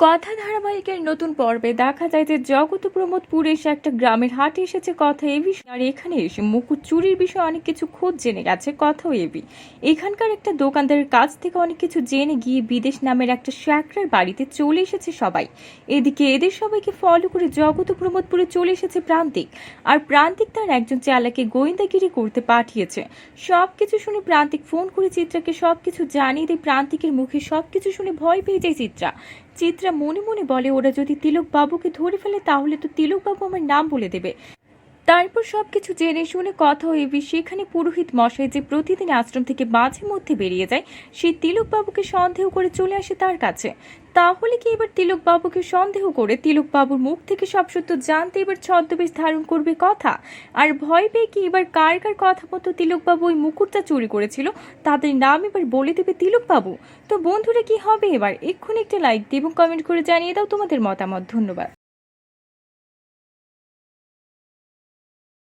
কথা ধারাবাহিকের নতুন পর্বে দেখা যায় যে জগত প্রমোদপুর এসে একটা গ্রামের হাটে এসেছে কথা এ বিষয়ে। আর এখানে এসে মুকুট চুরির বিষয়ে অনেক কিছু খোঁজ জেনে গেছে কথাও এবি। এখানকার একটা দোকানদারের কাছ থেকে অনেক কিছু জেনে গিয়ে বিদেশ নামের একটা শ্যাকরার বাড়িতে চলে এসেছে সবাই। এদিকে এদের সবাইকে ফলো করে জগত প্রমোদপুরে চলে এসেছে প্রান্তিক। আর প্রান্তিক তার একজন চালাকে গোয়েন্দাগিরি করতে পাঠিয়েছে। সবকিছু শুনে প্রান্তিক ফোন করে চিত্রাকে সবকিছু জানিয়ে দেয়। প্রান্তিকের মুখে সবকিছু শুনে ভয় পেয়ে যায় চিত্রা মনে মনে বলে, ওরা যদি তিলক বাবুকে ধরে ফেলে তাহলে তো তিলক বাবু আমার নাম বলে দেবে। তারপর সবকিছু জেনে শুনে কথা হইবি সেখানে পুরোহিত মশাই যে প্রতিদিন আশ্রম থেকে মাঝে মধ্যে বেরিয়ে যায়, সেই তিলক বাবুকে সন্দেহ করে চলে আসে তার কাছে। তাহলে কি এবার তিলক বাবুকে সন্দেহ করে তিলক বাবুর মুখ থেকে সব সত্য জানতে এবার ছদ্মবেশ ধারণ করবে কথা। আর ভয় পেয়ে কি এবার কার কার কথা মতো তিলক বাবু ওই মুকুটটা চুরি করেছিল তাদের নাম এবার বলে দেবে তিলক বাবু। তো বন্ধুরা, কি হবে এবার? এক্ষুনি একটা লাইক দিয়ে এবং কমেন্ট করে জানিয়ে দাও তোমাদের মতামত। ধন্যবাদ।